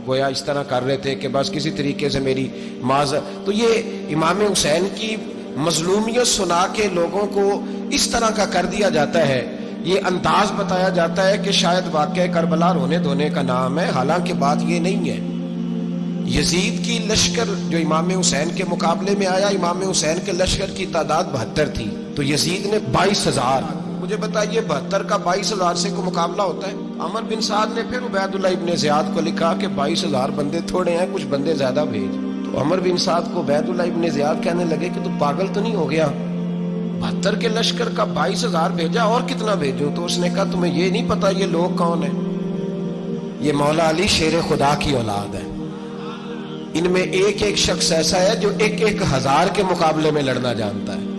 گویا اس طرح کر رہے تھے کہ بس کسی طریقے سے میری تو یہ امام حسین کی مظلومیت سنا کے لوگوں کو اس طرح کا کر دیا جاتا ہے، یہ انداز بتایا جاتا ہے کہ شاید واقعہ کربلا رونے دھونے کا نام ہے، حالانکہ بات یہ نہیں ہے۔ یزید کی لشکر جو امام حسین کے مقابلے میں آیا، امام حسین کے لشکر کی تعداد 72 تھی، تو یزید نے 22,000۔ مجھے بتائیے 72 کا 22,000 سے کوئی مقابلہ ہوتا ہے؟ عمر بن سعد نے پھر عبید اللہ ابن زیاد کو لکھا کہ 22,000 بندے تھوڑے ہیں، کچھ بندے زیادہ بھیج۔ تو عمر بن سعد کو عبید اللہ ابن زیاد کہنے لگے کہ تو پاگل تو نہیں ہو گیا، 72 کے لشکر کا 22,000 بھیجا، اور کتنا بھیجوں؟ تو اس نے کہا تمہیں یہ نہیں پتا یہ لوگ کون ہیں؟ یہ مولا علی شیر خدا کی اولاد ہے، ان میں ایک ایک شخص ایسا ہے جو 1,000 کے مقابلے میں لڑنا جانتا ہے۔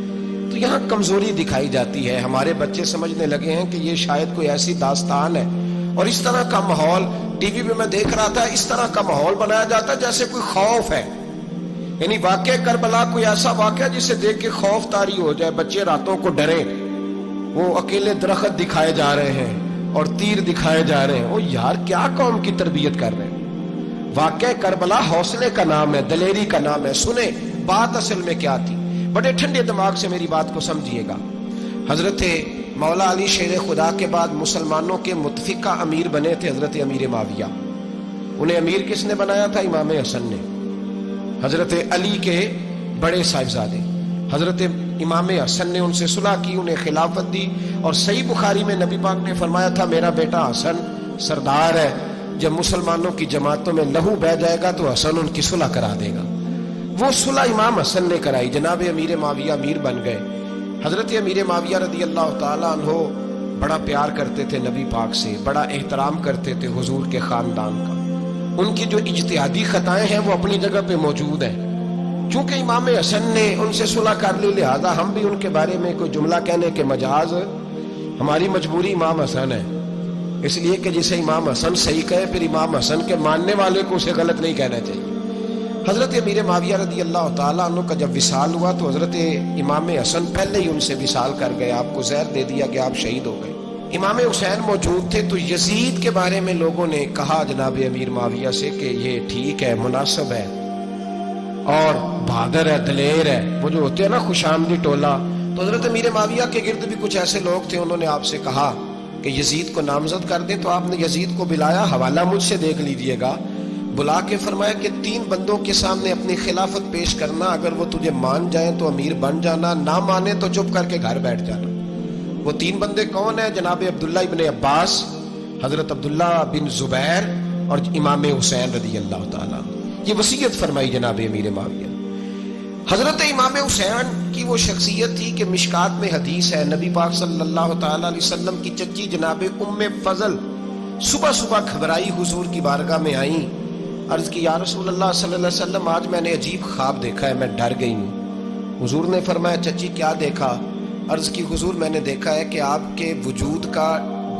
تو یہاں کمزوری دکھائی جاتی ہے، ہمارے بچے سمجھنے لگے ہیں کہ یہ شاید کوئی ایسی داستان ہے، اور اس طرح کا ماحول ٹی وی پہ میں دیکھ رہا تھا، اس طرح کا ماحول بنایا جاتا ہے جیسے کوئی خوف ہے، یعنی واقعہ کربلا کوئی ایسا واقعہ جسے دیکھ کے خوف طاری ہو جائے، بچے راتوں کو ڈرے، وہ اکیلے درخت دکھائے جا رہے ہیں اور تیر دکھائے جا رہے ہیں۔ او یار کیا قوم کی تربیت کر رہے ہیں؟ واقعہ کربلا حوصلے کا نام ہے، دلیری کا نام ہے۔ سنیں بات اصل میں کیا تھی، بڑے ٹھنڈے دماغ سے میری بات کو سمجھیے گا۔ حضرت مولا علی شیر خدا کے بعد مسلمانوں کے متفقہ امیر بنے تھے حضرت امیر معاویہ۔ انہیں امیر کس نے بنایا تھا؟ امام حسن نے، حضرت علی کے بڑے صاحبزادے۔ حضرت امام حسن نے ان سے صلح کی، انہیں خلافت دی، اور صحیح بخاری میں نبی پاک نے فرمایا تھا میرا بیٹا حسن سردار ہے، جب مسلمانوں کی جماعتوں میں لہو بہہ جائے گا تو حسن ان کی صلح کرا دے گا۔ وہ صلح امام حسن نے کرائی، جناب امیر معاویہ امیر بن گئے۔ حضرت امیر معاویہ رضی اللہ تعالیٰ عنہ بڑا پیار کرتے تھے نبی پاک سے، بڑا احترام کرتے تھے حضور کے خاندان کا۔ ان کی جو اجتہادی خطائیں ہیں وہ اپنی جگہ پہ موجود ہیں، چونکہ امام حسن نے ان سے صلح کر لی، لہذا ہم بھی ان کے بارے میں کوئی جملہ کہنے کے مجاز، ہماری مجبوری امام حسن ہے، اس لیے کہ جسے امام حسن صحیح کہے پھر امام حسن کے ماننے والے کو اسے غلط نہیں کہنا چاہیے۔ حضرت امیر معاویہ رضی اللہ تعالیٰ عنہ کا جب وصال ہوا تو حضرت امام حسن پہلے ہی ان سے وصال کر گئے، آپ کو زہر دے دیا کہ آپ شہید ہو گئے۔ امام حسین موجود تھے، تو یزید کے بارے میں لوگوں نے کہا جناب امیر معاویہ سے کہ یہ ٹھیک ہے، مناسب ہے، اور بہادر ہے، دلیر ہے، وہ جو ہوتے ہیں نا خوش آمدی ٹولہ۔ تو حضرت امیر معاویہ کے گرد بھی کچھ ایسے لوگ تھے، انہوں نے آپ سے کہا کہ یزید کو نامزد کر دیں، تو آپ نے یزید کو بلایا، حوالہ مجھ سے دیکھ لیجئے گا، بلا کے فرمایا کہ 3 بندوں کے سامنے اپنی خلافت پیش کرنا، اگر وہ تجھے مان جائیں تو امیر بن جانا، نہ مانے تو چپ کر کے گھر بیٹھ جانا۔ وہ 3 بندے کون ہیں؟ جناب عبداللہ ابن عباس، حضرت عبداللہ بن زبیر، اور امام حسین رضی اللہ تعالیٰ۔ یہ وصیت فرمائی جناب امیر معاویہ۔ حضرت امام حسین کی وہ شخصیت تھی کہ مشکات میں حدیث ہے، نبی پاک صلی اللہ تعالیٰ علیہ وسلم کی چچی جناب ام فضل صبح صبح گھبرائی حضور کی بارگاہ میں آئیں، عرض کی یا رسول اللہ صلی اللہ علیہ وسلم آج میں نے عجیب خواب دیکھا ہے، میں ڈر گئی ہوں۔ حضور نے فرمایا چچی کیا دیکھا؟ عرض کی حضور میں نے دیکھا ہے کہ آپ کے وجود کا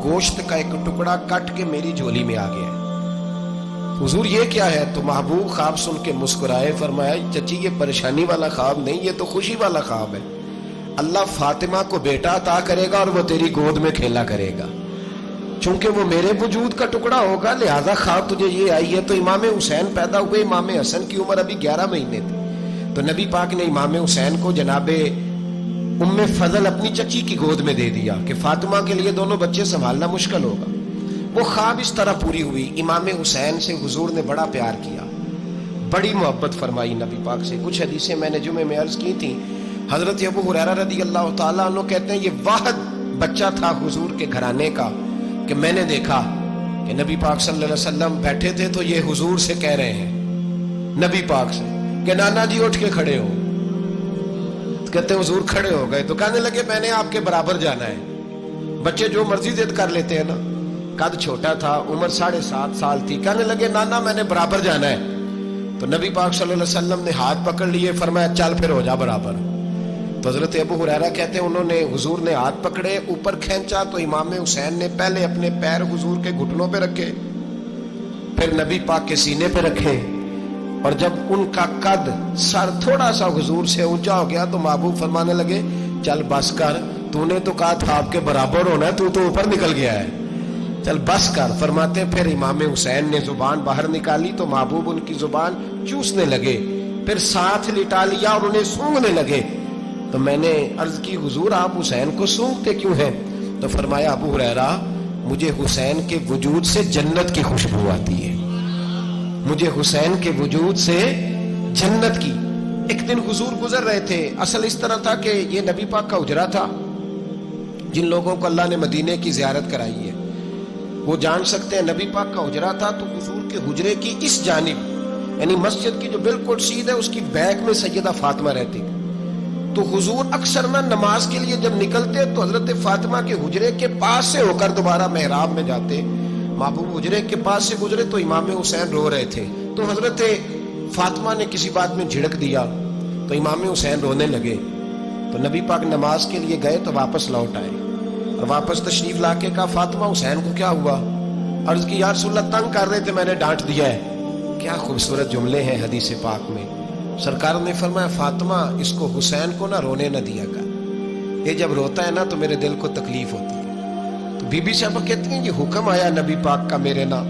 گوشت کا ایک ٹکڑا کٹ کے میری جھولی میں آ گیا ہے۔ حضور یہ کیا ہے؟ تو محبوب خواب سن کے مسکرائے، فرمایا چچی یہ پریشانی والا خواب نہیں، یہ تو خوشی والا خواب ہے، اللہ فاطمہ کو بیٹا عطا کرے گا اور وہ تیری گود میں کھیلا کرے گا، چونکہ وہ میرے وجود کا ٹکڑا ہوگا، لہذا خواب تجھے یہ آئی ہے۔ تو امام حسین پیدا ہوئے، امام حسن کی عمر ابھی 11 مہینے تھی، تو نبی پاک نے امام حسین کو جناب ام فضل اپنی چچی کی گود میں دے دیا کہ فاطمہ کے لیے دونوں بچے سنبھالنا مشکل ہوگا۔ وہ خواب اس طرح پوری ہوئی۔ امام حسین سے حضور نے بڑا پیار کیا، بڑی محبت فرمائی نبی پاک سے۔ کچھ حدیثیں میں نے جمعے میں عرض کی تھیں، حضرت ابو ہریرہ رضی اللہ تعالیٰ عنہ کہتے ہیں یہ واحد بچہ تھا حضور کے گھرانے کا کہ میں نے دیکھا کہ نبی پاک صلی اللہ علیہ وسلم بیٹھے تھے تو یہ حضور سے کہہ رہے ہیں، نبی پاک سے، کہ نانا جی اٹھ کے کھڑے ہو۔ کہتے ہیں حضور کھڑے ہو گئے، تو کہنے لگے میں نے آپ کے برابر جانا ہے۔ بچے جو مرضی ضد کر لیتے ہیں نا، قد چھوٹا تھا، عمر 7.5 سال تھی، کہنے لگے نانا میں نے برابر جانا ہے۔ تو نبی پاک صلی اللہ علیہ وسلم نے ہاتھ پکڑ لیے، فرمایا چل پھر ہو جا برابر۔ تو حضرت ابو ہریرہ کہتے ہیں انہوں نے حضور نے ہاتھ پکڑے، اوپر کھینچا تو امام حسین نے پہلے اپنے پیر حضور کے گھٹنوں پہ رکھے، پھر نبی پاک کے سینے پہ رکھے، اور جب ان کا قد سر تھوڑا سا حضور سے اونچا ہو گیا تو محبوب فرمانے لگے چل بس کر، تو نے تو کہا تھا آپ کے برابر ہونا ہے، تو اوپر نکل گیا ہے۔ چل بس کر. فرماتے پھر امام حسین نے زبان باہر نکالی تو محبوب ان کی زبان چوسنے لگے, پھر ساتھ لٹا لیا اور انہیں سونگھنے لگے. تو میں نے عرض کی حضور آپ حسین کو سونگھتے کیوں ہیں؟ تو فرمایا ابو ہریرہ مجھے حسین کے وجود سے جنت کی خوشبو آتی ہے, مجھے حسین کے وجود سے جنت کی. ایک دن حضور گزر رہے تھے. اصل اس طرح تھا کہ یہ نبی پاک کا حجرہ تھا. جن لوگوں کو اللہ نے مدینے کی زیارت کرائی ہے وہ جان سکتے ہیں نبی پاک کا حجرہ تھا. تو حضور کے حجرے کی اس جانب یعنی مسجد کی جو بالکل سیدھ ہے اس کی بیک میں سیدہ فاطمہ رہتی. تو حضور اکثر نہ نماز کے لیے جب نکلتے تو حضرت فاطمہ کے حجرے کے پاس سے ہو کر دوبارہ محراب میں جاتے. محبوب حجرے کے پاس سے گزرے تو امام حسین رو رہے تھے. تو حضرت فاطمہ نے کسی بات میں جھڑک دیا تو امام حسین رونے لگے. تو نبی پاک نماز کے لیے گئے تو واپس لوٹ آئے اور واپس تشریف لا کے کہا فاطمہ حسین کو کیا ہوا؟ عرض کی یا رسول اللہ تنگ کر رہے تھے میں نے ڈانٹ دیا ہے. کیا خوبصورت جملے ہیں حدیث پاک میں. سرکار نے فرمایا فاطمہ اس کو حسین کو نہ رونے نہ دیا کر, یہ جب روتا ہے نا تو میرے دل کو تکلیف ہوتی ہے. تو بی بی صاحبہ کہتی ہیں یہ حکم آیا نبی پاک کا میرے نا,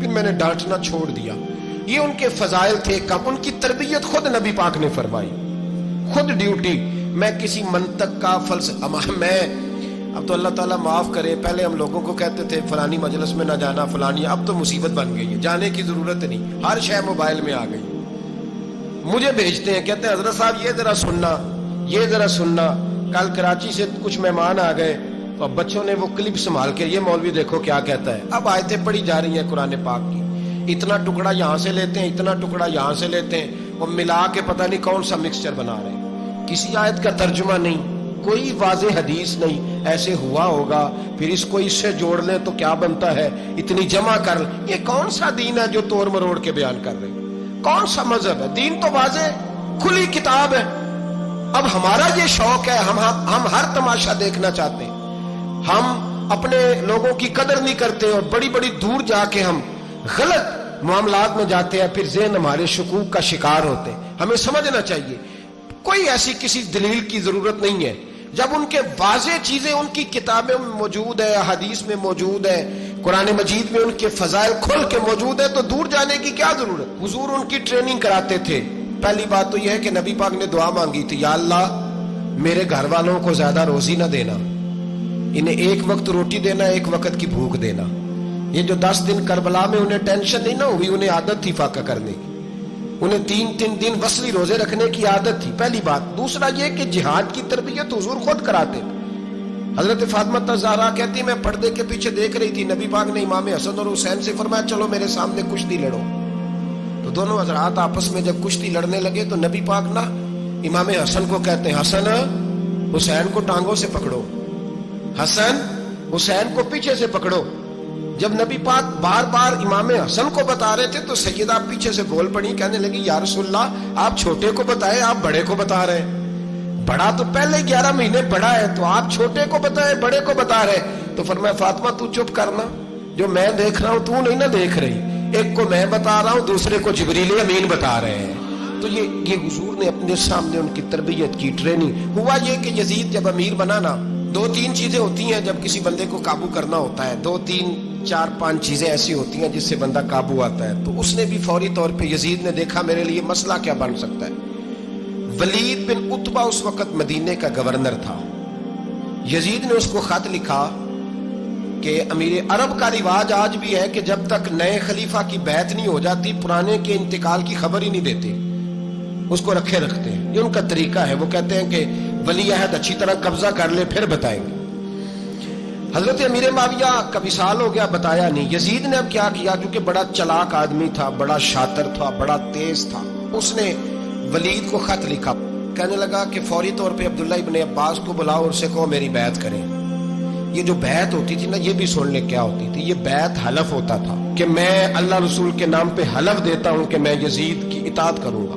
پھر میں نے ڈانٹنا چھوڑ دیا. یہ ان کے فضائل تھے کم. ان کی تربیت خود نبی پاک نے فرمائی, خود ڈیوٹی. میں کسی منطق کا فلسفہ میں اب تو اللہ تعالیٰ معاف کرے, پہلے ہم لوگوں کو کہتے تھے فلانی مجلس میں نہ جانا فلانی, اب تو مصیبت بن گئی ہے, جانے کی ضرورت نہیں, ہر شے موبائل میں آ گئی. مجھے بھیجتے ہیں کہتے ہیں حضرت صاحب یہ ذرا سننا یہ ذرا سننا. کل کراچی سے کچھ مہمان آ گئے تو اب بچوں نے وہ کلپ سنبھال کے یہ مولوی دیکھو کیا کہتا ہے. اب آیتیں پڑھی جا رہی ہیں قرآن پاک کی, اتنا ٹکڑا یہاں سے لیتے ہیں اتنا ٹکڑا یہاں سے لیتے ہیں اور ملا کے پتہ نہیں کون سا مکسچر بنا رہے ہیں. کسی آیت کا ترجمہ نہیں, کوئی واضح حدیث نہیں. ایسے ہوا ہوگا پھر اس کو اس سے جوڑ لیں تو کیا بنتا ہے, اتنی جمع کر لیں. یہ کون سا دین ہے جو توڑ مروڑ کے بیان کر رہے ہیں؟ کون سا مذہب ہے؟ دین تو واضح کھلی کتاب ہے. اب ہمارا یہ شوق ہے, ہم ہر تماشا دیکھنا چاہتے ہیں. ہم اپنے لوگوں کی قدر نہیں کرتے اور بڑی بڑی دور جا کے ہم غلط معاملات میں جاتے ہیں, پھر ذہن ہمارے شکوک کا شکار ہوتے ہیں. ہمیں سمجھنا چاہیے کوئی ایسی کسی دلیل کی ضرورت نہیں ہے. جب ان کے واضح چیزیں ان کی کتابیں میں موجود ہے, حدیث میں موجود ہے, قرآن مجید میں ان کے فضائل کھل کے موجود ہے, تو دور جانے کی کیا ضرورت. حضور ان کی ٹریننگ کراتے تھے. پہلی بات تو یہ ہے کہ نبی پاک نے دعا مانگی تھی, یا اللہ میرے گھر والوں کو زیادہ روزی نہ دینا, انہیں ایک وقت روٹی دینا ایک وقت کی بھوک دینا. یہ جو 10 دن کربلا میں انہیں ٹینشن نہیں نہ ہوئی, انہیں عادت تھی فاقہ کرنے کی, انہیں 3 دن وصلی روزے رکھنے کی عادت تھی. پہلی بات. دوسرا یہ کہ جہاد کی تربیت حضور خود کراتے. حضرت فاطمہ زہرا کہتی میں پردے کے پیچھے دیکھ رہی تھی, نبی پاک نے امام حسن اور حسین سے فرمایا چلو میرے سامنے کشتی لڑو. تو دونوں حضرات آپس میں جب کشتی لڑنے لگے تو نبی پاک نا امام حسن کو کہتے ہیں حسن حسین کو ٹانگوں سے پکڑو, حسن حسین کو پیچھے سے پکڑو. جب نبی پاک بار بار امام حسن کو بتا رہے تھے تو سیدہ پیچھے سے بول پڑی, کہنے لگی یا رسول اللہ آپ چھوٹے کو بتائے آپ بڑے کو بتا رہے ہیں. بڑا تو پہلے 11 مہینے بڑا ہے تو آپ چھوٹے کو بتائے بڑے کو بتا رہے. تو فرمایا فاطمہ تو چپ کرنا, جو میں دیکھ رہا ہوں تو نہیں نہ دیکھ رہی, ایک کو میں بتا رہا ہوں دوسرے کو جبریل امین بتا رہے ہیں. تو یہ حضور نے اپنے سامنے ان کی تربیت کی, ٹریننگ. ہوا یہ کہ یزید جب امیر بنا نا 2-3 چیزیں ہوتی ہیں جب کسی بندے کو قابو کرنا ہوتا ہے, 2-3-4-5 چیزیں ایسی ہوتی ہیں جس سے بندہ قابو آتا ہے. تو اس نے بھی فوری طور پہ یزید نے دیکھا میرے لیے مسئلہ کیا بن سکتا ہے. ولید بن عتبہ اس وقت مدینے کا گورنر تھا. یزید نے اس کو خط لکھا کہ امیر عرب کا رواج آج بھی ہے کہ جب تک نئے خلیفہ کی بیعت نہیں ہو جاتی پرانے کے انتقال کی خبر ہی نہیں دیتے, اس کو رکھے رکھتے ہیں. یہ ان کا طریقہ ہے. وہ کہتے ہیں کہ ولی عہد اچھی طرح قبضہ کر لے پھر بتائیں گے. حضرت امیر معاویہ کا وصال ہو گیا, بتایا نہیں. یزید نے اب کیا کیا, کیونکہ بڑا چلاک آدمی تھا, بڑا شاطر تھا, بڑا تیز تھا, اس نے ولید کو خط لکھا. کہنے لگا کہ فوری طور پہ عبداللہ ابن عباس کو بلاؤ اور اسے کہو میری بیعت کریں. یہ جو بیعت ہوتی تھی نا یہ بھی سن لے کیا ہوتی تھی. یہ بیعت حلف ہوتا تھا کہ میں اللہ رسول کے نام پہ حلف دیتا ہوں کہ میں یزید کی اطاعت کروں گا,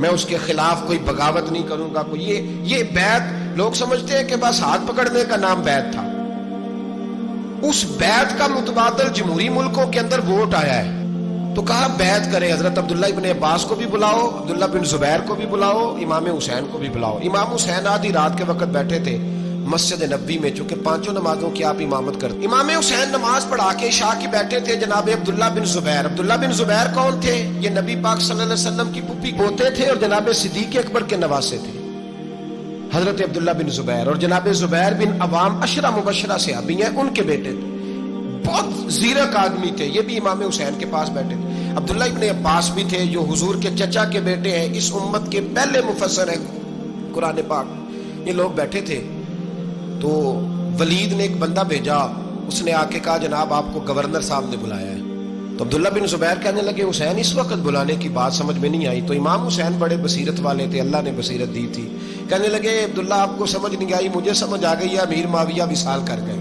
میں اس کے خلاف کوئی بغاوت نہیں کروں گا. کوئی یہ بیعت لوگ سمجھتے ہیں کہ بس ہاتھ پکڑنے کا نام بیعت تھا. اس بیعت کا متبادل جمہوری ملکوں کے اندر ووٹ آیا ہے. تو کہا بیعت کرے. حضرت عبداللہ ابن عباس کو بھی بلاؤ, عبداللہ بن زبیر کو بھی بلاؤ, امام حسین کو بھی بلاؤ. امام حسین آدھی رات کے وقت بیٹھے تھے, مسجد نبوی میں، چونکہ پانچوں نمازوں کی آپ امامت کرتے. امام حسین نماز پڑھا کے عشاء کی بیٹھے تھے جناب عبداللہ بن زبیر. عبداللہ بن زبیر کون تھے؟ یہ نبی پاک صلی اللہ علیہ وسلم کی پھوپھی پوتے تھے اور جناب صدیق اکبر کے نواسے تھے حضرت عبداللہ بن زبیر. اور جناب زبیر بن عوام عشرہ مبشرہ صحابی ہیں، ان کے بیٹے تھے. بہت زیرک آدمی تھے، یہ بھی امام حسین کے پاس بیٹھے تھے. عبداللہ ابن عباس بھی تھے جو حضور کے چچا کے بیٹے ہیں، اس امت کے پہلے مفسر ہیں قرآن پاک. یہ لوگ بیٹھے تھے تو ولید نے ایک بندہ بھیجا، اس نے آ کے کہا جناب آپ کو گورنر صاحب نے بلایا ہے. تو عبداللہ بن زبیر کہنے لگے حسین اس وقت بلانے کی بات سمجھ میں نہیں آئی. تو امام حسین بڑے بصیرت والے تھے، اللہ نے بصیرت دی تھی. کہنے لگے عبداللہ آپ کو سمجھ نہیں آئی، مجھے سمجھ آ گئی ہے، امیر معاویہ وصال کر گئے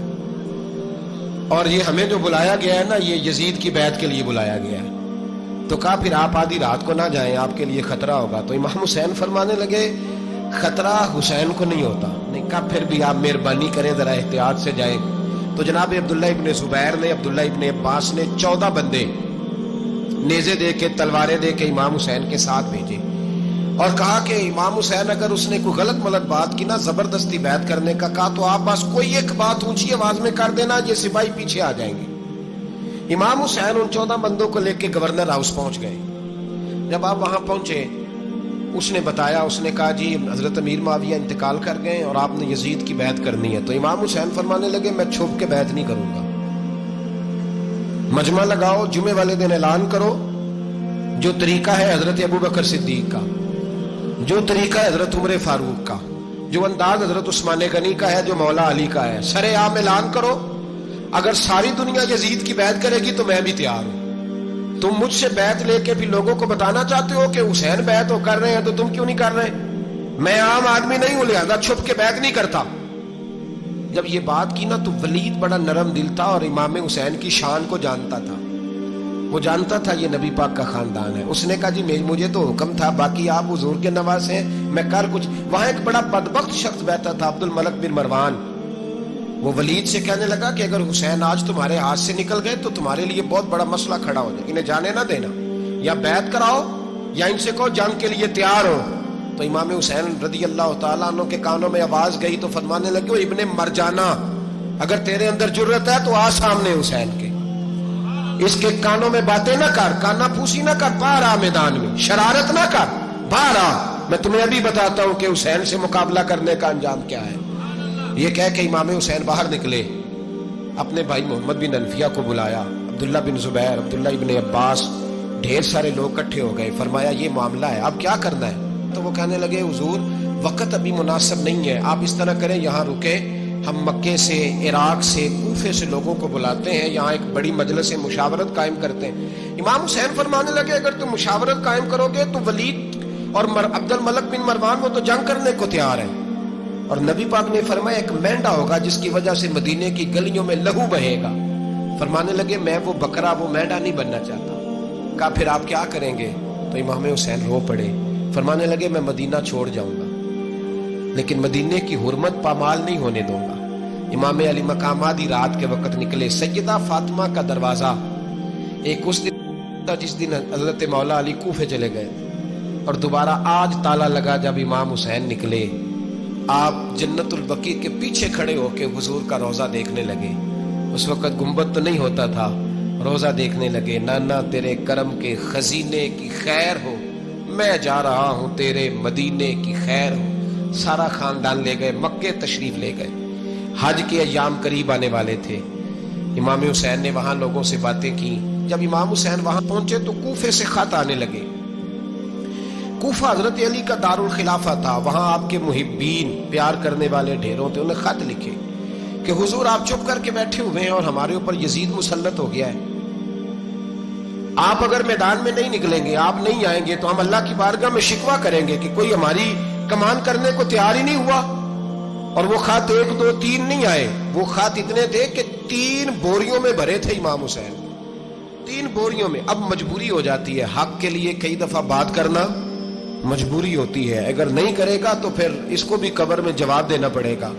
اور یہ ہمیں جو بلایا گیا ہے نا یہ یزید کی بیعت کے لیے بلایا گیا ہے. تو کہا پھر آپ آدھی رات کو نہ جائیں، آپ کے لیے خطرہ ہوگا. تو امام حسین فرمانے لگے خطرہ حسین کو نہیں ہوتا. نہیں کہا پھر بھی آپ مہربانی کریں ذرا احتیاط سے جائیں. تو جناب عبداللہ ابن زبیر نے، عبداللہ ابن عباس نے 14 بندے نیزے دے کے تلواریں دے کے امام حسین کے ساتھ بھیجے اور کہا کہ امام حسین اگر اس نے کوئی غلط ملت بات کی نا، زبردستی بیعت کرنے کا کہا، تو آپ بس کوئی ایک بات اونچی آواز میں کر دینا، یہ سپاہی پیچھے آ جائیں گے. امام حسین ان 14 بندوں کو لے کے گورنر ہاؤس پہنچ گئے. جب آپ وہاں پہنچے اس نے بتایا، اس نے کہا جی حضرت امیر معاویہ انتقال کر گئے اور آپ نے یزید کی بیعت کرنی ہے. تو امام حسین فرمانے لگے میں چھپ کے بیعت نہیں کروں گا، مجمع لگاؤ، جمعے والے دن اعلان کرو. جو طریقہ ہے حضرت ابو بکر صدیق کا، جو طریقہ ہے حضرت عمر فاروق کا، جو انداز حضرت عثمان غنی کا ہے، جو مولا علی کا ہے، سر عام اعلان کرو. اگر ساری دنیا یزید کی بیعت کرے گی تو میں بھی تیار ہوں. تم مجھ سے بیعت لے کے بھی لوگوں کو بتانا چاہتے ہو کہ حسین بیعت ہو کر رہے ہیں تو تم کیوں نہیں کر رہے؟ میں عام آدمی نہیں ہوں، لہذا چھپ کے بیعت نہیں کرتا. جب یہ بات کی نا تو ولید بڑا نرم دل تھا اور امام حسین کی شان کو جانتا تھا. وہ جانتا تھا یہ نبی پاک کا خاندان ہے. اس نے کہا جی مجھے تو حکم تھا، باقی آپ حضور کے نواز ہیں، میں کر کچھ. وہاں ایک بڑا بدبخت شخص بیٹھا تھا عبد الملک بن مروان. وہ ولید سے کہنے لگا کہ اگر حسین آج تمہارے ہاتھ سے نکل گئے تو تمہارے لیے بہت بڑا مسئلہ کھڑا ہو جائے. انہیں جانے نہ دینا، یا بیعت کراؤ یا ان سے کہو جنگ کے لیے تیار ہو. تو امام حسین رضی اللہ تعالیٰ عنہ کے کانوں میں آواز گئی تو فرمانے لگے ابن مرجانہ، اگر تیرے اندر جرت ہے تو آ سامنے حسین کے، اس کے کانوں میں باتیں نہ کر، کانا پھوسی نہ کر، باہر آ میدان میں، شرارت نہ کر، باہر آ. میں تمہیں ابھی بتاتا ہوں کہ حسین سے مقابلہ کرنے کا انجام کیا ہے. یہ کہہ کہ امام حسین باہر نکلے، اپنے بھائی محمد بن انفیہ کو بلایا، عبداللہ بن زبیر، عبداللہ ابن عباس، ڈھیر سارے لوگ اکٹھے ہو گئے. فرمایا یہ معاملہ ہے، اب کیا کرنا ہے؟ تو وہ کہنے لگے حضور وقت ابھی مناسب نہیں ہے، آپ اس طرح کریں یہاں رکے، ہم مکے سے، عراق سے، کوفے سے لوگوں کو بلاتے ہیں، یہاں ایک بڑی مجلس مشاورت قائم کرتے ہیں. امام حسین فرمانے لگے اگر تم مشاورت قائم کرو گے تو ولید اور عبد الملک بن مروان وہ تو جنگ کرنے کو تیار ہیں، اور نبی پاک نے فرمایا ایک مینڈا ہوگا جس کی وجہ سے مدینے کی گلیوں میں لہو بہے گا. فرمانے لگے میں وہ بکرا، وہ مینڈا نہیں بننا چاہتا. کہا پھر آپ کیا کریں گے؟ تو امام حسین رو پڑے، فرمانے لگے میں مدینہ چھوڑ جاؤں گا لیکن مدینے کی حرمت پامال نہیں ہونے دوں گا. امام علی مقام آدھی رات کے وقت نکلے. سیدہ فاطمہ کا دروازہ ایک اس دن جس دن حضرت مولا علی کوفے چلے گئے اور دوبارہ آج تالا لگا جب امام حسین نکلے. آپ جنت البقیع کے پیچھے کھڑے ہو کے حضور کا روضہ دیکھنے لگے. اس وقت گنبد تو نہیں ہوتا تھا، روضہ دیکھنے لگے. نانا تیرے کرم کے خزینے کی خیر ہو، میں جا رہا ہوں تیرے مدینے کی خیر ہو. سارا خاندان لے گئے، مکے تشریف لے گئے. حج کے ایام قریب آنے والے تھے. امام حسین نے وہاں لوگوں سے باتیں کی. جب امام حسین وہاں پہنچے تو کوفے سے خط آنے لگے. کوفہ حضرت علی کا دارالخلافہ تھا، وہاں آپ کے محبین، پیار کرنے والے ڈھیروں تھے. انہیں خط لکھے کہ حضور آپ چپ کر کے بیٹھے ہوئے ہیں اور ہمارے اوپر یزید مسلط ہو گیا ہے. آپ اگر میدان میں نہیں نکلیں گے، آپ نہیں آئیں گے تو ہم اللہ کی بارگاہ میں شکوہ کریں گے کہ کوئی ہماری کمان کرنے کو تیار ہی نہیں ہوا. اور وہ خط 1 2 3 نہیں آئے، وہ خط اتنے تھے کہ 3 بوریوں میں بھرے تھے امام حسین، 3 بوریوں میں. اب مجبوری ہو جاتی ہے، حق کے لیے کئی دفعہ بات کرنا مجبوری ہوتی ہے. اگر نہیں کرے گا تو پھر اس کو بھی قبر میں جواب دینا پڑے گا.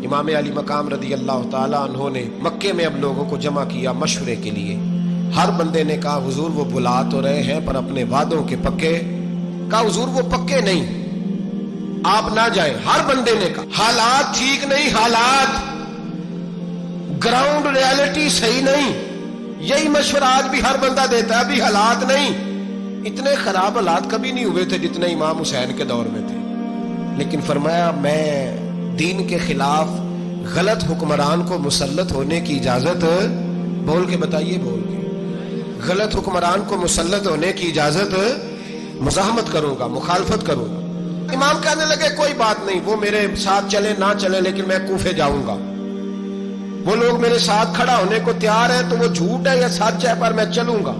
امام علی مقام رضی اللہ تعالیٰ عنہ نے مکے میں اب لوگوں کو جمع کیا مشورے کے لیے. ہر بندے نے کہا حضور وہ بلا تو رہے ہیں پر اپنے وعدوں کے پکے. کہا حضور وہ پکے نہیں، آپ نہ جائیں. ہر بندے نے کہا حالات ٹھیک نہیں, حالات گراؤنڈ ریالٹی صحیح نہیں. یہی مشورہ آج بھی ہر بندہ دیتا ہے, ابھی حالات نہیں. اتنے خراب حالات کبھی نہیں ہوئے تھے جتنے امام حسین کے دور میں تھے. لیکن فرمایا میں دین کے خلاف غلط حکمران کو مسلط ہونے کی اجازت, بول کے بتائیے, بول کے, غلط حکمران کو مسلط ہونے کی اجازت, مزاحمت کروں گا, مخالفت کروں گا. امام کہنے لگے کوئی بات نہیں, وہ میرے ساتھ چلے نہ چلے لیکن میں کوفے جاؤں گا. وہ لوگ میرے ساتھ کھڑا ہونے کو تیار ہے تو وہ جھوٹ ہے یا سچ ہے, پر میں چلوں گا.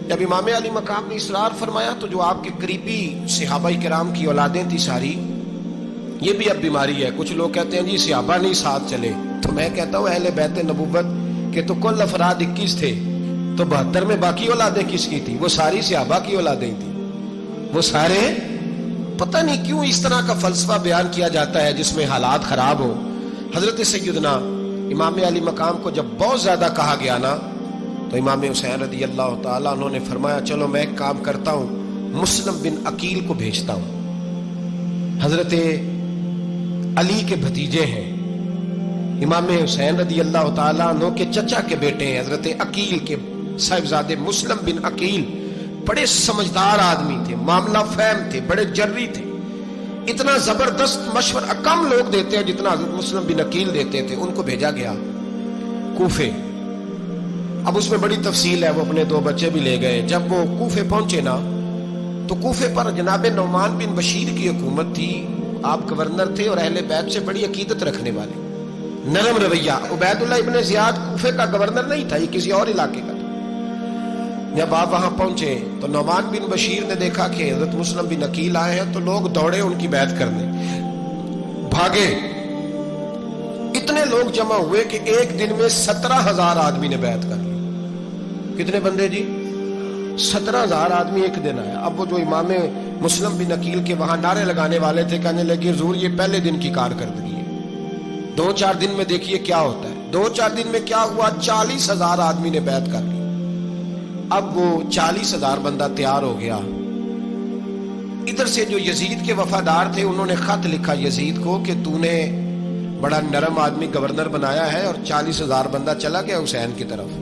جب امام علی مقام نے اصرار فرمایا تو جو آپ کے قریبی صحابہ کرام کی اولادیں تھی ساری, یہ بھی اب بیماری ہے. کچھ لوگ کہتے ہیں جی صحابہ نہیں ساتھ چلے, تو میں کہتا ہوں اہل بیت نبوت کے تو کل افراد 21 تھے, تو 72 میں باقی اولادیں کس کی تھی؟ وہ ساری صحابہ کی اولادیں تھیں. وہ سارے, پتہ نہیں کیوں اس طرح کا فلسفہ بیان کیا جاتا ہے جس میں حالات خراب ہو. حضرت سیدنا امام علی مقام کو جب بہت زیادہ کہا گیا نا, تو امام حسین رضی اللہ تعالیٰ انہوں نے فرمایا چلو میں ایک کام کرتا ہوں, مسلم بن عقیل کو بھیجتا ہوں. حضرت علی کے بھتیجے ہیں, امام حسین رضی اللہ تعالیٰ عنہ کے چچا کے بیٹے ہیں, حضرت عقیل کے صاحبزادے مسلم بن عقیل. بڑے سمجھدار آدمی تھے, معاملہ فہم تھے, بڑے جری تھے. اتنا زبردست مشورہ کم لوگ دیتے ہیں جتنا حضرت مسلم بن عقیل دیتے تھے. ان کو بھیجا گیا کوفے. اب اس میں بڑی تفصیل ہے, وہ اپنے 2 بچے بھی لے گئے. جب وہ کوفے پہنچے نا, تو کوفے پر جناب نعمان بن بشیر کی حکومت تھی. آپ گورنر تھے اور اہل بیت سے بڑی عقیدت رکھنے والے, نرم رویہ. عبید اللہ ابن زیاد کوفے کا گورنر نہیں تھا, یہ کسی اور علاقے کا تھا. جب آپ وہاں پہنچے تو نعمان بن بشیر نے دیکھا کہ حضرت مسلم بن عقیل آئے ہیں, تو لوگ دوڑے ان کی بیعت کرنے, بھاگے. اتنے لوگ جمع ہوئے کہ ایک دن میں 17,000 آدمی نے بیعت کر لی. کتنے بندے جی؟ 17,000 آدمی ایک دن آیا. اب وہ جو امام مسلم بن عقیل کے وہاں نعرے لگانے والے تھے, کہنے لگے حضور یہ پہلے دن کی کارکردگی ہے, 2-4 دن میں دیکھیے کیا ہوتا ہے. 2-4 دن میں کیا ہوا, 40,000 آدمی نے بیعت کر لی. اب وہ 40,000 بندہ تیار ہو گیا. ادھر سے جو یزید کے وفادار تھے انہوں نے خط لکھا یزید کو کہ تو نے بڑا نرم آدمی گورنر بنایا ہے اور 40,000 بندہ چلا گیا حسین کی طرف.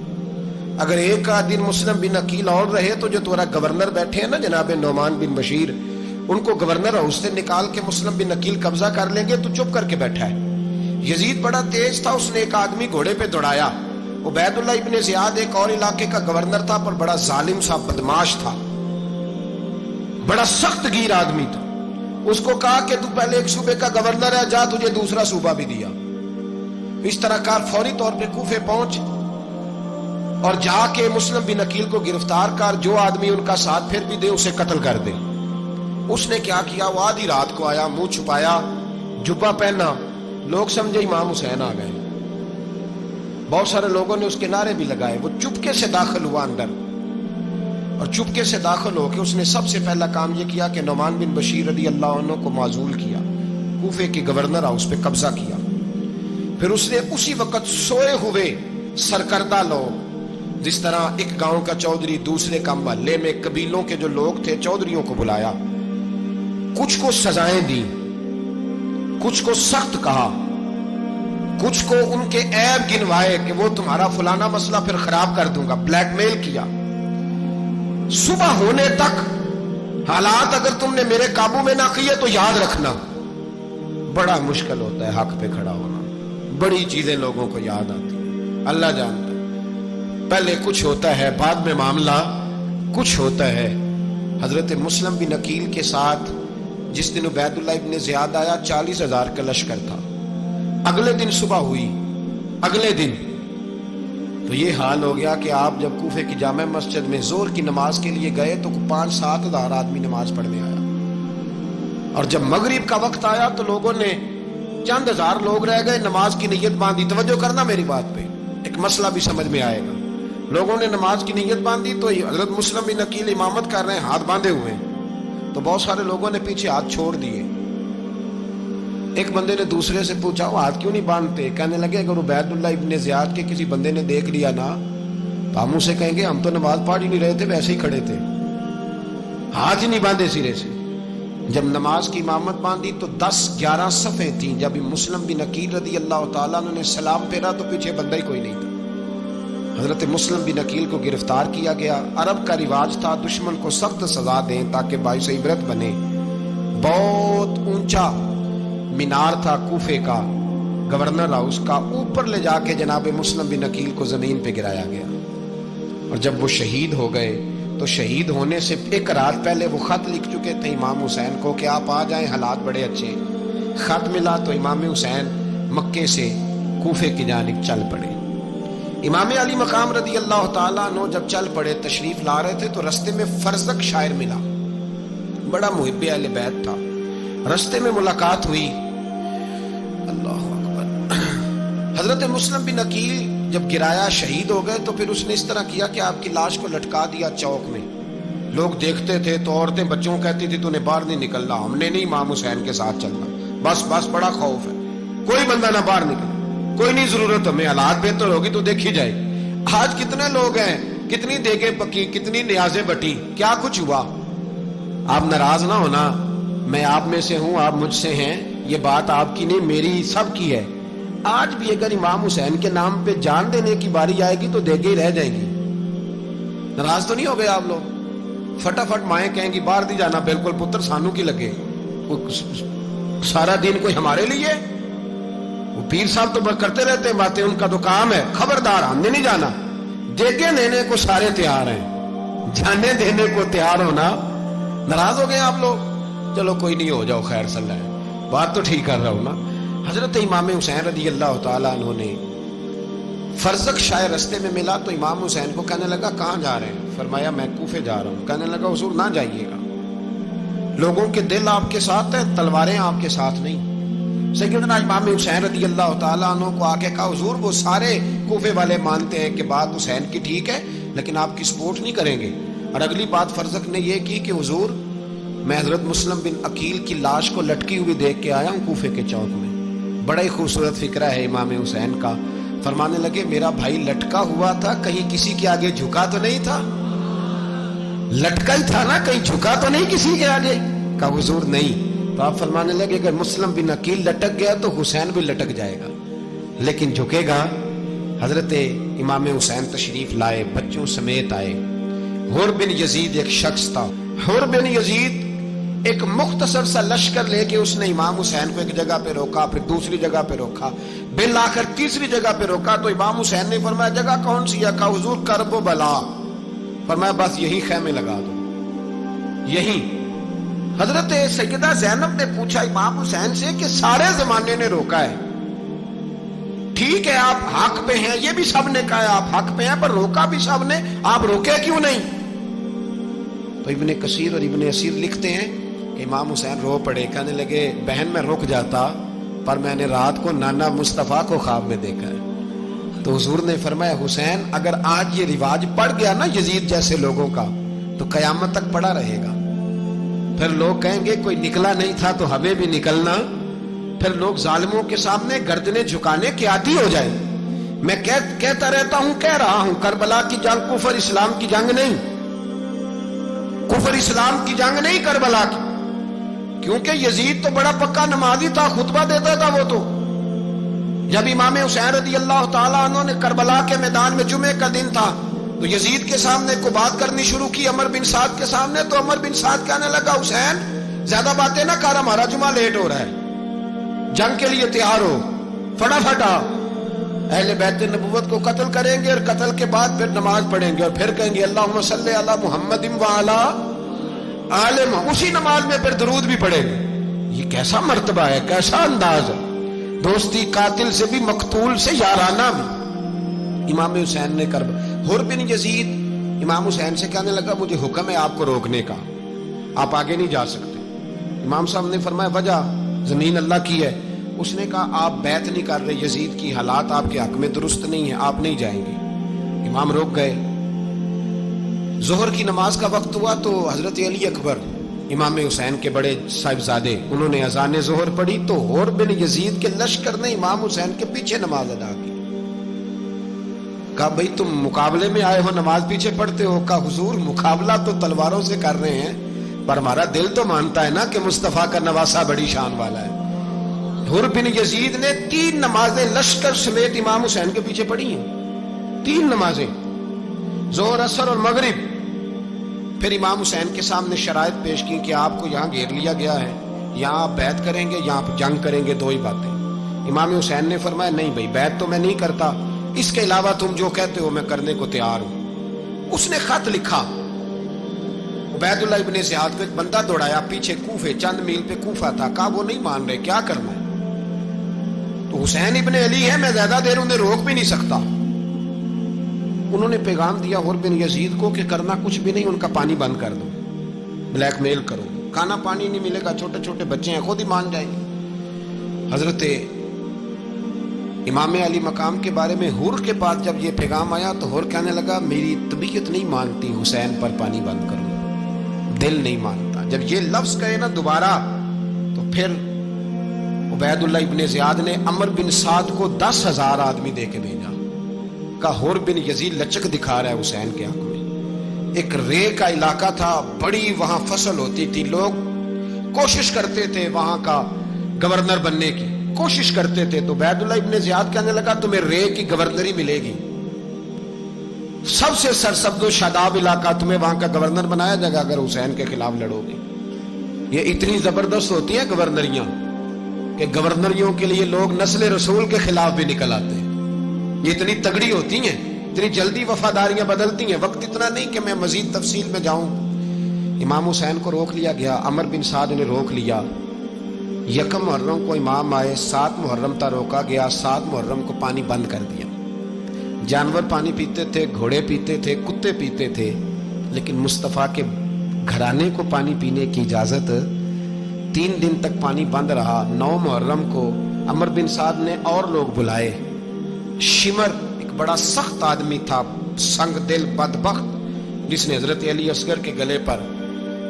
اگر ایک دن مسلم بن عقیل اور رہے تو جو تمہارا گورنر بیٹھے ہیں نا جناب نعمان بن بشیر, ان کو گورنر ہاؤس سے نکال کے مسلم بن عقیل قبضہ کر لیں گے. تو چپ کر کے بیٹھا ہے. یزید بڑا تیز تھا, اس نے ایک آدمی گھوڑے پہ دوڑایا. عبید اللہ ابن زیاد ایک اور علاقے کا گورنر تھا, پر بڑا ظالم سا بدماش تھا, بڑا سخت گیر آدمی تھا. اس کو کہا کہ تو پہلے ایک صوبے کا گورنر ہے, جا تجھے دوسرا صوبہ بھی دیا. اس طرح کار فوری طور پہ کوفے پہنچ اور جا کے مسلم بن عقیل کو گرفتار کر, جو آدمی ان کا ساتھ پھر بھی دے اسے قتل کر دے. اس نے کیا کیا, وہ آدھی رات کو آیا, منہ چھپایا, جبہ پہنا, لوگ سمجھے امام حسین آ گئے. بہت سارے لوگوں نے اس کے نعرے بھی لگائے. وہ چپکے سے داخل ہوا اندر, اور چپکے سے داخل ہو کے اس نے سب سے پہلا کام یہ کیا کہ نعمان بن بشیر رضی اللہ عنہ کو معزول کیا, کوفے کے گورنر ہاؤس پہ قبضہ کیا. پھر اس نے اسی وقت سوئے ہوئے سرکردہ لوگ, جس طرح ایک گاؤں کا چودھری دوسرے کا محلے میں قبیلوں کے جو لوگ تھے چودھریوں کو بلایا, کچھ کو سزائیں دی, کچھ کو سخت کہا, کچھ کو ان کے عیب گنوائے کہ وہ تمہارا فلانا مسئلہ پھر خراب کر دوں گا, بلیک میل کیا. صبح ہونے تک حالات اگر تم نے میرے قابو میں نہ کیے تو یاد رکھنا بڑا مشکل ہوتا ہے حق پہ کھڑا ہونا. بڑی چیزیں لوگوں کو یاد آتی ہیں, اللہ جانتا ہے. پہلے کچھ ہوتا ہے, بعد میں معاملہ کچھ ہوتا ہے. حضرت مسلم بن عقیل کے ساتھ جس دن عبید اللہ ابن زیاد آیا 40,000 کا لشکر تھا. اگلے دن صبح ہوئی, اگلے دن تو یہ حال ہو گیا کہ آپ جب کوفے کی جامع مسجد میں زور کی نماز کے لیے گئے تو 5-7 ہزار آدمی نماز پڑھنے آیا, اور جب مغرب کا وقت آیا تو لوگوں نے چند ہزار لوگ رہ گئے, نماز کی نیت باندھی. توجہ کرنا میری بات پہ, ایک مسئلہ بھی سمجھ میں آئے گا. لوگوں نے نماز کی نیت باندھی تو حضرت مسلم بن عقیل امامت کر رہے ہیں, ہاتھ باندھے ہوئے ہیں, تو بہت سارے لوگوں نے پیچھے ہاتھ چھوڑ دیے. ایک بندے نے دوسرے سے پوچھا وہ ہاتھ کیوں نہیں باندھتے؟ کہنے لگے اگر عبید اللہ ابن زیاد کے کسی بندے نے دیکھ لیا نا تو ہم اسے کہیں گے ہم تو نماز پڑھ ہی نہیں رہے تھے, ویسے ہی کھڑے تھے, ہاتھ ہی نہیں باندھے سرے سے. جب نماز کی امامت باندھی تو 10-11 صفیں تھیں. جب مسلم بن عقیل رضی اللہ تعالیٰ عنہ نے سلام پھیرا تو پیچھے بندہ ہی کوئی نہیں تھا. حضرت مسلم بن عقیل کو گرفتار کیا گیا. عرب کا رواج تھا دشمن کو سخت سزا دیں تاکہ باعث عبرت بنے. بہت اونچا مینار تھا کوفے کا، گورنر ہاؤس کا، اوپر لے جا کے جناب مسلم بن عقیل کو زمین پہ گرایا گیا. اور جب وہ شہید ہو گئے تو شہید ہونے سے ایک رات پہلے وہ خط لکھ چکے تھے امام حسین کو کہ آپ آ جائیں، حالات بڑے اچھے. خط ملا تو امام حسین مکے سے کوفے کی جانب چل پڑے. امام علی مقام رضی اللہ تعالیٰ عنہ جب چل پڑے تشریف لا رہے تھے تو رستے میں فرزدق شاعر ملا، بڑا محب اہل بیت تھا. رستے میں ملاقات ہوئی. اللہ اکبر. حضرت مسلم بن عقیل جب گرایا شہید ہو گئے تو پھر اس نے اس طرح کیا کہ آپ کی لاش کو لٹکا دیا چوک میں. لوگ دیکھتے تھے تو عورتیں بچوں کہتی تھی تو نے باہر نہیں نکلنا، ہم نے نہیں امام حسین کے ساتھ چلنا، بس بڑا خوف ہے، کوئی بندہ نہ باہر نکلے، کوئی نہیں ضرورت ہمیں، حالات بہتر ہوگی تو دیکھی جائے. آج کتنے لوگ ہیں، کتنی دیگیں پکی، کتنی نیازیں بٹی، کیا کچھ ہوا. آپ ناراض نہ ہونا، میں آپ میں سے ہوں، آپ مجھ سے ہیں، یہ بات آپ کی نہیں میری سب کی ہے. آج بھی اگر امام حسین کے نام پہ جان دینے کی باری آئے گی تو دیگیں ہی رہ جائیں گی. ناراض تو نہیں ہو گئے آپ لوگ؟ فٹافٹ مائیں کہیں گی باہر دی جانا، بالکل پتر سانو کی لگے، سارا دن کوئی ہمارے لیے. وہ پیر صاحب تو کرتے رہتے ہیں باتیں، ان کا تو کام ہے. خبردار ہم نے نہیں جانا. دیگیں دینے کو سارے تیار ہیں، جانے دینے کو تیار ہونا. ناراض ہو گئے آپ لوگ؟ چلو کوئی نہیں، ہو جاؤ، خیر صلی اللہ ہے، بات تو ٹھیک کر رہا ہوں نا. حضرت امام حسین رضی اللہ تعالیٰ عنہ نے فرزدق شاعر رستے میں ملا تو امام حسین کو کہنے لگا کہاں جا رہے ہیں؟ فرمایا میں کوفے جا رہا ہوں. کہنے لگا حضور نہ جائیے گا، لوگوں کے دل آپ کے ساتھ ہیں، تلواریں آپ کے ساتھ نہیں. سیدنا امام حسین رضی اللہ تعالیٰ عنہ کو آ کے کہا حضور وہ سارے کوفے والے مانتے ہیں کہ بات حسین کی ٹھیک ہے لیکن آپ کی سپورٹ نہیں کریں گے. اور اگلی بات فرزدق نے یہ کی کہ حضور میں حضرت مسلم بن عقیل کی لاش کو لٹکی ہوئی دیکھ کے آیا ہوں کوفے کے چوک میں. بڑا ہی خوبصورت فکرہ ہے امام حسین کا. فرمانے لگے میرا بھائی لٹکا ہوا تھا، کہیں کسی کے آگے جھکا تو نہیں تھا؟ لٹکا ہی تھا نا، کہیں جھکا تو نہیں کسی کے آگے؟ کہا حضور نہیں. تو آپ فرمانے لگے اگر مسلم بن عقیل لٹک گیا تو حسین بھی لٹک جائے گا، لیکن جھکے گا. حضرت امام حسین تشریف لائے، بچوں سمیت آئے. حر بن یزید ایک شخص تھا. حر بن یزید ایک مختصر سا لشکر لے کے اس نے امام حسین کو ایک جگہ پہ روکا، پھر دوسری جگہ پہ روکا، بالآخر تیسری جگہ پہ روکا. تو امام حسین نے فرمایا جگہ کون سی ہے؟ کہا حضور کرب و بلا. فرمایا بس یہی خیمے لگا دو، یہی. حضرت سیدہ زینب نے پوچھا امام حسین سے کہ سارے زمانے نے روکا ہے، ٹھیک ہے آپ حق پہ ہیں، یہ بھی سب نے کہا ہے آپ حق پہ ہیں، پر روکا بھی سب نے، آپ روکے کیوں نہیں؟ تو ابن کثیر اور ابن اسیر لکھتے ہیں امام حسین رو پڑے. کہنے لگے بہن میں رک جاتا پر میں نے رات کو نانا مصطفیٰ کو خواب میں دیکھا ہے. تو حضور نے فرمایا حسین اگر آج یہ رواج پڑ گیا نا یزید جیسے لوگوں کا تو قیامت تک پڑا رہے گا. پھر لوگ کہیں گے کوئی نکلا نہیں تھا تو ہمیں بھی نکلنا. پھر لوگ ظالموں کے سامنے گردنیں جھکانے کے عادی ہو جائیں. میں کہتا رہتا ہوں، کہہ رہا ہوں، کربلا کی جنگ کفر اسلام کی جنگ نہیں، کفر اسلام کی جنگ نہیں کربلا کی. کیونکہ یزید تو بڑا پکا نمازی تھا، خطبہ دیتا تھا. وہ تو جب امام حسین رضی اللہ تعالیٰ عنہ نے کربلا کے میدان میں جمعے کا دن تھا تو یزید کے سامنے کو بات کرنی شروع کی عمر بن سعد کے سامنے. تو عمر بن سعد کہنے لگا حسین زیادہ باتیں نہ کر، ہمارا جمعہ لیٹ ہو رہا ہے، جنگ کے لیے تیار ہو، فٹافٹ آ. اہل بیت نبوت کو قتل کریں گے اور قتل کے بعد پھر نماز پڑھیں گے اور پھر کہیں گے اللہم صلی علی محمد وعلی آل محمد، اسی نماز میں پھر درود بھی پڑھیں گے. یہ کیسا مرتبہ ہے، کیسا انداز ہے. دوستی قاتل سے بھی، مقتول سے یارانہ بھی. امام حسین نے حر بن یزید امام حسین سے کہنے لگا مجھے حکم ہے آپ کو روکنے کا، آپ آگے نہیں جا سکتے. امام صاحب نے فرمایا وجہ؟ زمین اللہ کی ہے. اس نے کہا آپ بیعت نہیں کر رہے، یزید کی حالات آپ کے حق میں درست نہیں ہیں، آپ نہیں جائیں گے. امام روک گئے. ظہر کی نماز کا وقت ہوا تو حضرت علی اکبر امام حسین کے بڑے صاحبزادے انہوں نے اذان ظہر پڑھی تو حر بن یزید کے لشکر نے امام حسین کے پیچھے نماز ادا کی. کہا بھئی تم مقابلے میں آئے ہو، نماز پیچھے پڑھتے ہو؟ کہا حضور مقابلہ تو تلواروں سے کر رہے ہیں، پر ہمارا دل تو مانتا ہے نا کہ مصطفیٰ کا نواسہ بڑی شان والا ہے۔ حر بن یزید نے 3 نمازیں لشکر سمیت امام حسین کے پیچھے پڑھی ہیں، 3 نمازیں، ظہر اثر اور مغرب۔ پھر امام حسین کے سامنے شرائط پیش کی کہ آپ کو یہاں گھیر لیا گیا ہے، یہاں آپ بیعت کریں گے، یہاں آپ جنگ کریں گے، 2 ہی باتیں۔ امام حسین نے فرمایا نہیں بھائی، بیعت تو میں نہیں کرتا، اس کے علاوہ تم جو کہتے ہو میں کرنے کو تیار ہوں۔ اس نے خط لکھا، عبید اللہ ابن زیاد کو ایک بندہ دوڑایا پیچھے کوفے، چند میل پہ کوفہ تھا، کہا وہ نہیں مان رہے، کیا کرنا ہے؟ تو حسین ابن علی ہے، میں زیادہ دیر انہیں روک بھی نہیں سکتا۔ انہوں نے پیغام دیا حر بن یزید کو کہ کرنا کچھ بھی نہیں، ان کا پانی بند کر دو، بلیک میل کرو، کھانا پانی نہیں ملے گا، چھوٹے چھوٹے بچے ہیں، خود ہی مان جائیں گے۔ حضرت امام علی مقام کے بارے میں حر کے پاس جب یہ پیغام آیا تو حر کہنے لگا میری طبیعت نہیں مانتی حسین پر پانی بند کرو، دل نہیں مانتا۔ جب یہ لفظ کہے نا دوبارہ تو پھر عبید اللہ ابن زیاد نے عمر بن سعد کو 10,000 آدمی دے کے بھیجا، کہا حر بن یزید لچک دکھا رہا ہے حسین کے حق میں۔ ایک رے کا علاقہ تھا، بڑی وہاں فصل ہوتی تھی، لوگ کوشش کرتے تھے وہاں کا گورنر بننے کی، کوشش کرتے تھے۔ تو عبید اللہ ابن زیاد کہنے لگا تمہیں رے کی گورنری ملے گی، سب سے سرسبز و شاداب علاقہ، تمہیں وہاں کا گورنر بنایا جائے گا اگر حسین کے خلاف لڑو گے۔ یہ اتنی زبردست ہوتی ہیں گورنریاں کہ گورنریوں کے لیے لوگ نسل رسول کے خلاف بھی نکل آتے ہیں، یہ اتنی تگڑی ہوتی ہیں، اتنی جلدی وفاداریاں بدلتی ہیں۔ وقت اتنا نہیں کہ میں مزید تفصیل میں جاؤں۔ امام حسین کو روک لیا گیا، عمر بن سعد نے روک لیا۔ 1 محرم کو امام آئے، 7 محرم تا روکا گیا، 7 محرم کو پانی بند کر دیا۔ جانور پانی پیتے تھے، گھوڑے پیتے تھے، کتے پیتے تھے، لیکن مصطفیٰ کے گھرانے کو پانی پینے کی اجازت 3 دن تک پانی بند رہا۔ 9 محرم کو عمر بن سعد نے اور لوگ بلائے۔ شمر ایک بڑا سخت آدمی تھا، سنگ دل بدبخت، جس نے حضرت علی اصغر کے گلے پر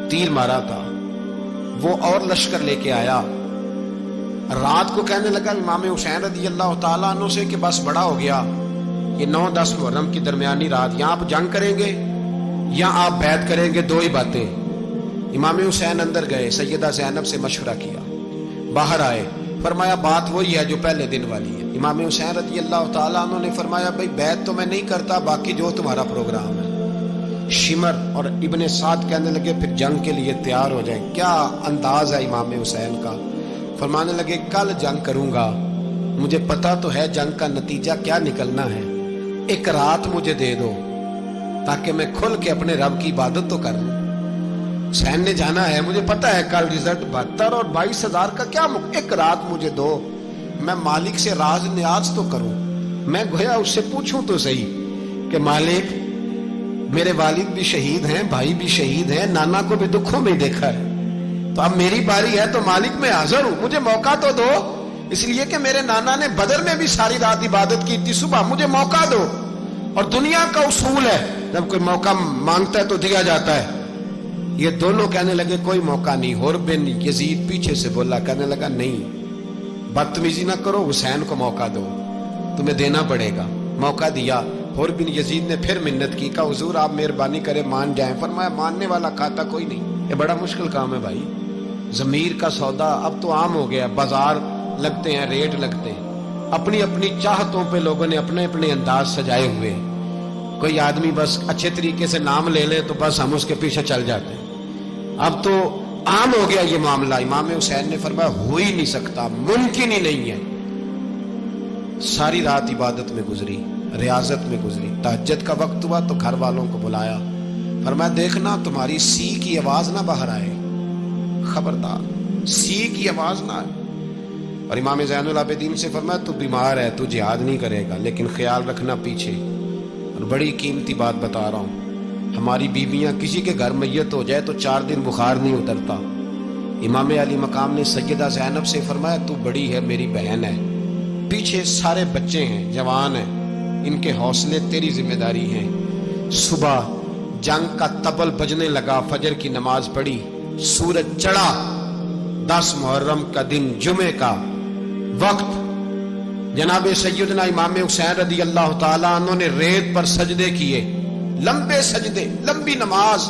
تیر مارا تھا، وہ اور لشکر لے کے آیا۔ رات کو کہنے لگا امام حسین رضی اللہ تعالیٰ عنہ سے کہ بس بڑا ہو گیا، یہ 9-10 محرم کی درمیانی رات، یہاں آپ جنگ کریں گے یا آپ بیعت کریں گے، 2 ہی باتیں۔ امام حسین اندر گئے، سیدہ زینب سے مشورہ کیا، باہر آئے، فرمایا بات وہی ہے جو پہلے دن والی ہے۔ امام حسین رضی اللہ تعالیٰ عنہ نے فرمایا بھائی بیعت تو میں نہیں کرتا، باقی جو تمہارا پروگرام ہے۔ شمر اور ابن سعد کہنے لگے پھر جنگ کے لیے تیار ہو جائیں۔ کیا انداز ہے امام حسین کا، فرمانے لگے کل جنگ کروں گا، مجھے پتا تو ہے جنگ کا نتیجہ کیا نکلنا ہے، 1 رات مجھے دے دو تاکہ میں کھل کے اپنے رب کی عبادت تو کر لوں۔ حسین نے جانا ہے، مجھے پتا ہے کل رزلٹ 72 اور 22,000 کا کیا 1 رات مجھے دو، میں مالک سے راز نیاز تو کروں، میں گویا اس سے پوچھوں تو صحیح کہ مالک میرے والد بھی شہید ہیں، بھائی بھی شہید ہیں، نانا کو بھی دکھوں میں دیکھا ہے، تو اب میری باری ہے تو مالک میں حاضر ہوں، مجھے موقع تو دو، اس لیے کہ میرے نانا نے بدر میں بھی ساری رات عبادت کی تھی، صبح مجھے موقع دو۔ اور دنیا کا اصول ہے جب کوئی موقع مانگتا ہے تو دیا جاتا ہے۔ یہ دونوں کہنے لگے کوئی موقع نہیں۔ حر بن یزید پیچھے سے بولا، کہنے لگا نہیں، بدتمیزی نہ کرو، حسین کو موقع دو، تمہیں دینا پڑے گا۔ موقع دیا۔ حر بن یزید نے پھر منت کی، کہا حضور آپ مہربانی کرے مان جائیں۔ فرمایا ماننے والا کھاتا کوئی نہیں، یہ بڑا مشکل کام ہے بھائی، ضمیر کا سودا اب تو عام ہو گیا، بازار لگتے ہیں، ریٹ لگتے ہیں، اپنی اپنی چاہتوں پہ لوگوں نے اپنے اپنے انداز سجائے ہوئے۔ کوئی آدمی بس اچھے طریقے سے نام لے لے تو بس ہم اس کے پیچھے چل جاتے ہیں، اب تو عام ہو گیا یہ معاملہ۔ امام حسین نے فرمایا ہو ہی نہیں سکتا، ممکن ہی نہیں ہے۔ ساری رات عبادت میں گزری، ریاضت میں گزری، تہجد کا وقت ہوا تو گھر والوں کو بلایا، فرمایا دیکھنا تمہاری سی کی آواز نہ باہر آئے، خبردار سی کی آواز نہ آئے۔ اور امام زین العابدین سے فرمایا تو بیمار ہے، تو جہاد نہیں کرے گا، لیکن خیال رکھنا پیچھے۔ اور بڑی قیمتی بات بتا رہا ہوں، ہماری بیویاں کسی کے گھر میت ہو جائے تو 4 دن بخار نہیں اترتا۔ امام علی مقام نے سیدہ زینب سے فرمایا تو بڑی ہے، میری بہن ہے، پیچھے سارے بچے ہیں، جوان ہیں، ان کے حوصلے تیری ذمہ داری ہیں۔ صبح جنگ کا طبل بجنے لگا، فجر کی نماز پڑھی، سورج چڑھا، 10 محرم کا دن، جمعے کا وقت، جناب سیدنا امام حسین رضی اللہ تعالیٰ عنہ نے ریت پر سجدے کیے، لمبے سجدے، لمبی نماز،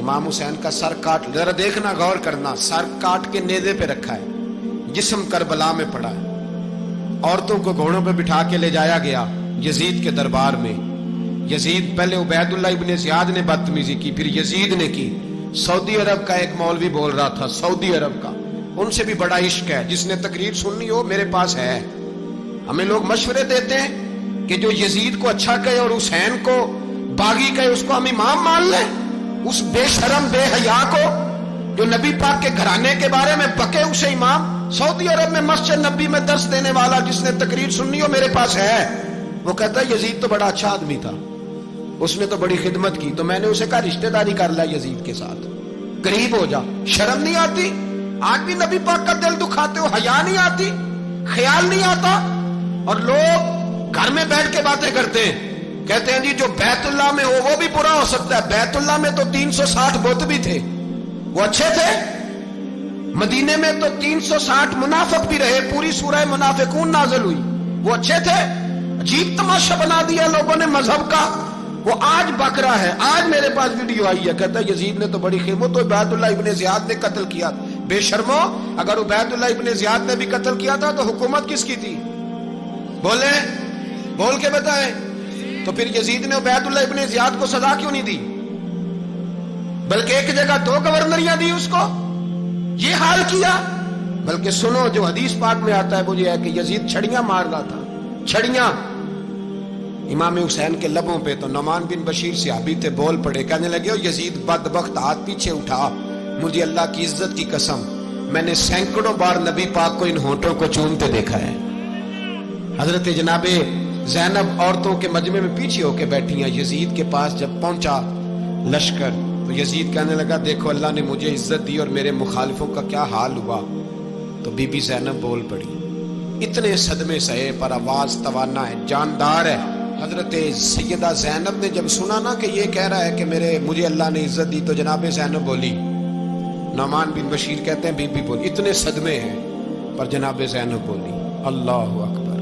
امام حسین کا سر کاٹ، ذرا دیکھنا غور کرنا، سر کاٹ کے نیزے پہ رکھا ہے، جسم کربلا میں پڑا ہے، عورتوں کو گھوڑوں پہ بٹھا کے لے جایا گیا یزید کے دربار میں۔ یزید پہلے عبید اللہ ابن زیاد نے بدتمیزی کی، پھر یزید نے کی۔ سعودی عرب کا ایک مولوی بول رہا تھا، سعودی عرب کا، ان سے بھی بڑا عشق ہے، جس نے تقریر سننی ہو میرے پاس ہے۔ ہمیں لوگ مشورے دیتے ہیں کہ جو یزید کو اچھا کہے اور حسین کو باغی کہے اس کو ہم امام مان لیں، اس بے شرم بے حیا کو جو نبی پاک کے گھرانے کے بارے میں بکے اسے امام۔ سعودی عرب میں مسجد نبی میں درس دینے والا جس نے تقریر سننی ہو میرے پاس ہے، وہ کہتا ہے یزید تو بڑا اچھا آدمی تھا، اس نے تو بڑی خدمت کی، تو میں نے اسے کہا رشتہ داری کر لیا یزید کے ساتھ، قریب ہو جا۔ شرم نہیں آتی؟ آج بھی نبی پاک کا دل دکھاتے ہو، حیا نہیں آتی، خیال نہیں آتا؟ اور لوگ گھر میں بیٹھ کے باتیں کرتے ہیں، کہتے ہیں جی جو بیت اللہ میں ہو وہ بھی برا ہو سکتا ہے۔ بیت اللہ میں تو 360 بت بھی تھے، وہ اچھے تھے۔ مدینے میں تو 360 منافق بھی رہے، پوری سورہ منافقون نازل ہوئی، وہ اچھے تھے۔ عجیب تماشا بنا دیا لوگوں نے مذہب کا۔ وہ آج بک رہا ہے، آج میرے پاس ویڈیو آئی ہے، کہتا ہے یزید نے تو بڑی خدمت، تو عبید اللہ ابن زیاد نے قتل کیا۔ بے شرمو، اگر عبید اللہ ابن زیاد نے بھی قتل کیا تھا تو حکومت کس کی تھی؟ بولیں، بول کے بتائیں۔ تو پھر یزید نے عبید اللہ ابن زیاد کو سزا کیوں نہیں دی، بلکہ ایک جگہ 2 گورنریاں دی اس کو؟ یہ حال کیا۔ بلکہ سنو جو حدیث پاک میں آتا ہے وہ یہ ہے کہ یزید چھڑیاں مار رہا تھا، چھڑیاں۔ امام حسین کے لبوں پہ تو نعمان بن بشیر صحابی تھے، بول پڑے، کہنے لگے او یزید بدبخت، ہاتھ پیچھے اٹھا، مجھے اللہ کی عزت کی قسم میں نے سینکڑوں بار نبی پاک کو ان ہونٹوں کو چومتے دیکھا ہے۔ حضرت جناب زینب عورتوں کے مجمع میں پیچھے ہو کے بیٹھی ہیں۔ یزید کے پاس جب پہنچا لشکر تو یزید کہنے لگا دیکھو اللہ نے مجھے عزت دی اور میرے مخالفوں کا کیا حال ہوا۔ تو بی بی زینب بول پڑی، اتنے صدمے سہے پر آواز توانا ہے، جاندار ہے۔ حضرت سیدہ زینب نے جب سنا نا کہ یہ کہہ رہا ہے کہ مجھے اللہ نے عزت دی، تو جناب زینب بولی، نعمان بن بشیر کہتے ہیں بی بی بولی، اتنے صدمے ہیں پر جناب زینب بولی اللہ اکبر،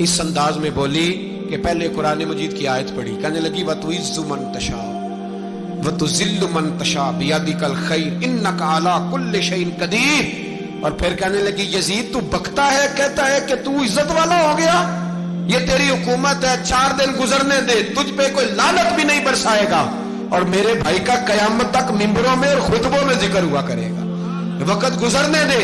اس انداز میں بولی کہ پہلے قرآن مجید کی آیت پڑھی، کہنے لگی وَتُعِزُّ مَن تَشَاءُ وَتُذِلُّ مَن تَشَاءُ بِيَدِكَ الْخَيْرُ إِنَّكَ عَلَىٰ كُلِّ شَيْءٍ قَدِيرٌ۔ اور پھر کہنے لگی یزید تو بکتا ہے، کہتا ہے کہ تو عزت والا ہو گیا، یہ تیری حکومت ہے، 4 دن گزرنے دے، تجھ پہ کوئی لعنت بھی نہیں برسائے گا، اور میرے بھائی کا قیامت تک ممبروں میں اور خطبوں میں ذکر ہوا کرے گا، وقت گزرنے دے۔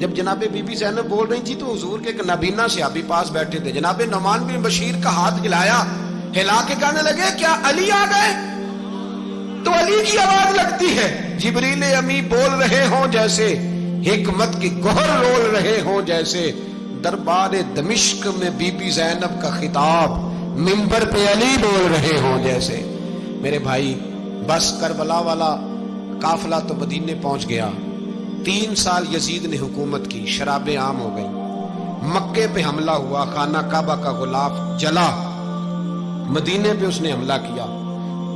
جب جناب بی بی زینب بول رہی تھی تو حضور کے ایک نابینا صحابی پاس بیٹھے تھے، جناب نعمان بن بشیر کا ہاتھ ہلایا، ہلا کے کہنے لگے کیا علی آ گئے؟ تو علی کی آواز لگتی ہے، جبریل امی بول رہے ہوں جیسے، حکمت کی گوہر رول رہے ہوں جیسے، دربار دمشق میں بی بی زینب کا خطاب، منبر پہ علی بول رہے ہوں جیسے۔ میرے بھائی بس کربلا والا قافلہ تو مدینے پہنچ گیا، 3 سال یزید نے حکومت کی، شرابیں عام ہو گئی، مکے پہ حملہ ہوا، خانہ کعبہ کا غلاف جلا، مدینے پہ اس نے حملہ کیا،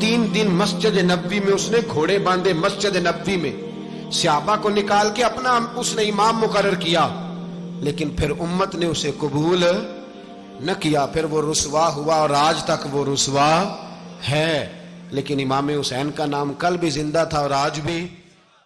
3 دن مسجد نبوی میں اس نے گھوڑے باندھے، مسجد نبوی میں صحابہ کو نکال کے اپنا اس نے امام مقرر کیا، لیکن پھر امت نے اسے قبول نہ کیا، پھر وہ رسوا ہوا اور آج تک وہ رسوا ہے۔ لیکن امام حسین کا نام کل بھی زندہ تھا اور آج بھی